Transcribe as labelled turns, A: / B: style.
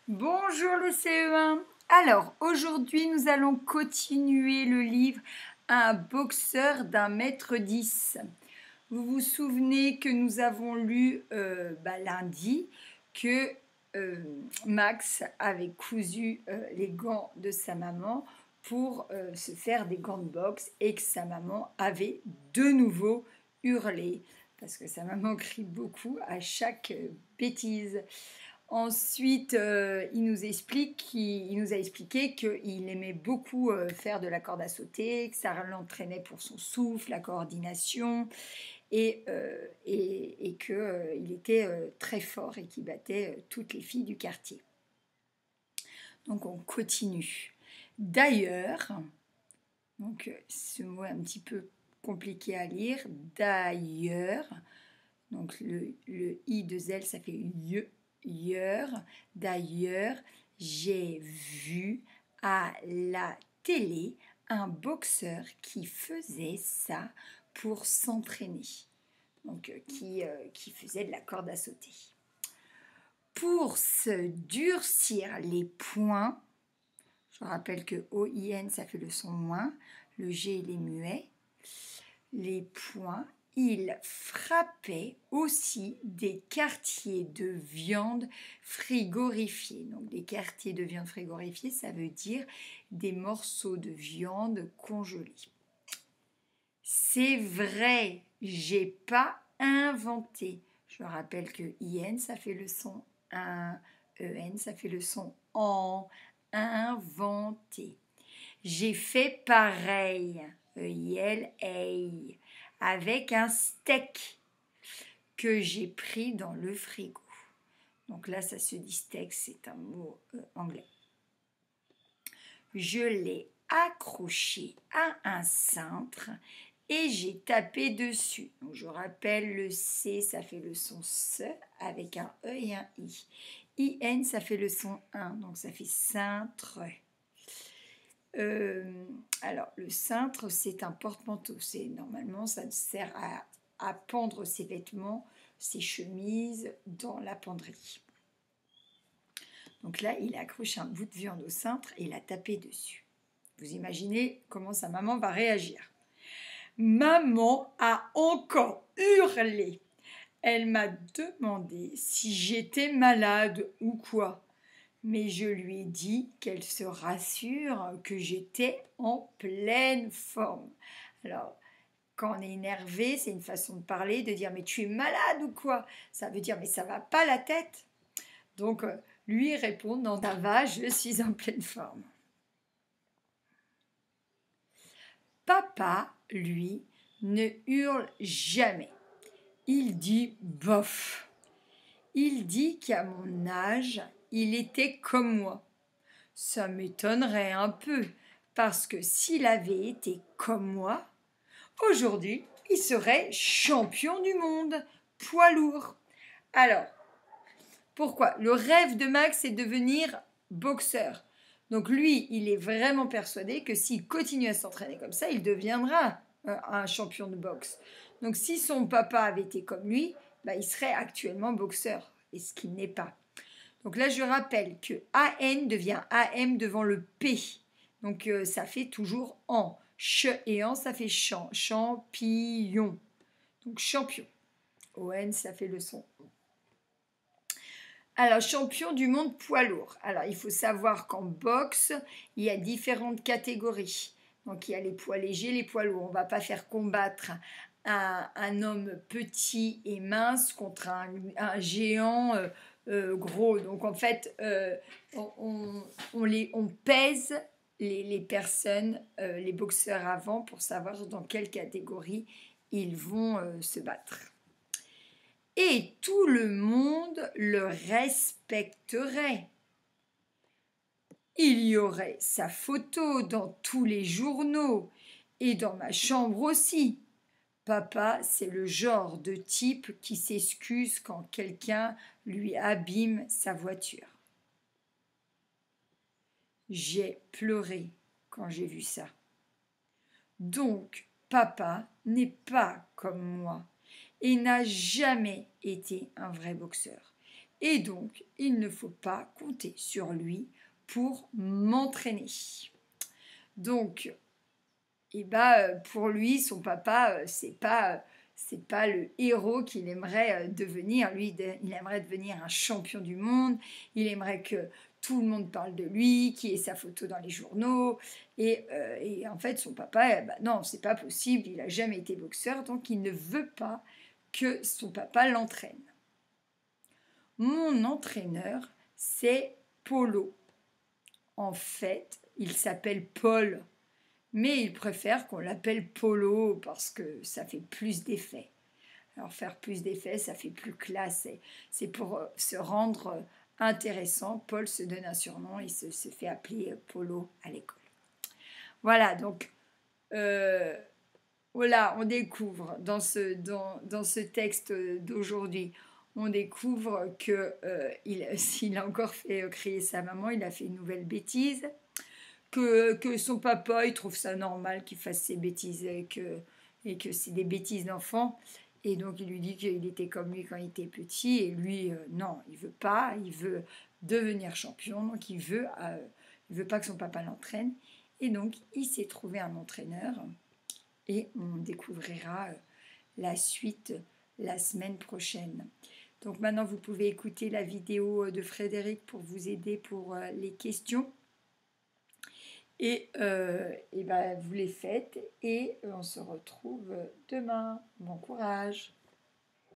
A: Bonjour le CE1. Alors, aujourd'hui, nous allons continuer le livre Un boxeur d'1,10 m. Vous vous souvenez que nous avons lu lundi que Max avait cousu les gants de sa maman pour se faire des gants de boxe et que sa maman avait de nouveau hurlé parce que sa maman crie beaucoup à chaque bêtise. Ensuite, il nous a expliqué qu'il aimait beaucoup faire de la corde à sauter, que ça l'entraînait pour son souffle, la coordination, et qu'il était très fort et qu'il battait toutes les filles du quartier. Donc on continue. D'ailleurs, donc ce mot est un petit peu compliqué à lire, d'ailleurs, donc le I de L, ça fait d'ailleurs, j'ai vu à la télé un boxeur qui faisait ça pour s'entraîner, donc qui faisait de la corde à sauter. Pour se durcir les poings, je rappelle que O-I-N ça fait le son moins, le G il est muet, les poings, il frappait aussi des quartiers de viande frigorifiée. Donc des quartiers de viande frigorifiée, ça veut dire des morceaux de viande congelés. C'est vrai, j'ai pas inventé. Je rappelle que IN, ça fait le son 1, EN, ça fait le son en, inventé. J'ai fait pareil, EIL, avec un steak que j'ai pris dans le frigo. Donc là, ça se dit steak, c'est un mot anglais. Je l'ai accroché à un cintre et j'ai tapé dessus. Donc je rappelle, le C, ça fait le son SE avec un E et un I. IN, ça fait le son 1, donc ça fait cintre. Alors, le cintre, c'est un porte-manteau. Normalement, ça sert à pendre ses vêtements, ses chemises dans la penderie. Donc là, il a accroché un bout de viande au cintre et il a tapé dessus. Vous imaginez comment sa maman va réagir. Maman a encore hurlé. Elle m'a demandé si j'étais malade ou quoi. Mais je lui ai dit qu'elle se rassure que j'étais en pleine forme. Alors, quand on est énervé, c'est une façon de parler, de dire « mais tu es malade ou quoi ?» Ça veut dire « mais ça va pas la tête ?» Donc, lui répond « non, ça va, je suis en pleine forme. » Papa, lui, ne hurle jamais. Il dit « bof ». Il dit qu'à mon âge, il était comme moi. Ça m'étonnerait un peu, parce que s'il avait été comme moi, aujourd'hui, il serait champion du monde, poids lourd. Alors, pourquoi ? Le rêve de Max, c'est de devenir boxeur. Donc lui, il est vraiment persuadé que s'il continue à s'entraîner comme ça, il deviendra un champion de boxe. Donc si son papa avait été comme lui, il serait actuellement boxeur, et ce qu'il n'est pas. Donc là, je rappelle que AN devient AM devant le P. Donc ça fait toujours en. Ch et en, ça fait champ. Champignon. Donc champion. ON, ça fait le son. Alors, champion du monde poids lourd. Alors, il faut savoir qu'en boxe, il y a différentes catégories. Donc, il y a les poids légers, les poids lourds. On ne va pas faire combattre un homme petit et mince contre un géant gros. Donc, en fait, on pèse les personnes, les boxeurs avant pour savoir dans quelle catégorie ils vont se battre. Et tout le monde le respecterait. Il y aurait sa photo dans tous les journaux et dans ma chambre aussi. Papa, c'est le genre de type qui s'excuse quand quelqu'un lui abîme sa voiture. J'ai pleuré quand j'ai vu ça. Donc, papa n'est pas comme moi et n'a jamais été un vrai boxeur. Et donc, il ne faut pas compter sur lui pour m'entraîner. Donc, pour lui, son papa, c'est pas le héros qu'il aimerait devenir. Lui, il aimerait devenir un champion du monde. Il aimerait que tout le monde parle de lui, qu'il ait sa photo dans les journaux. Et en fait, son papa, non, c'est pas possible. Il n'a jamais été boxeur, donc il ne veut pas que son papa l'entraîne. Mon entraîneur, c'est Polo. En fait, il s'appelle Paul, mais il préfère qu'on l'appelle Polo parce que ça fait plus d'effet. Alors faire plus d'effet, ça fait plus classe. C'est pour se rendre intéressant. Paul se donne un surnom et se fait appeler Polo à l'école. Voilà, donc voilà, on découvre dans ce texte d'aujourd'hui, on découvre que s'il a encore fait crier sa maman, il a fait une nouvelle bêtise, que son papa, il trouve ça normal qu'il fasse ses bêtises et que c'est des bêtises d'enfant. Et donc il lui dit qu'il était comme lui quand il était petit, et lui, non, il veut pas, il veut devenir champion, donc il veut pas que son papa l'entraîne. Et donc il s'est trouvé un entraîneur, et on découvrira la suite la semaine prochaine. Donc maintenant, vous pouvez écouter la vidéo de Frédéric pour vous aider pour les questions. Et vous les faites et on se retrouve demain. Bon courage!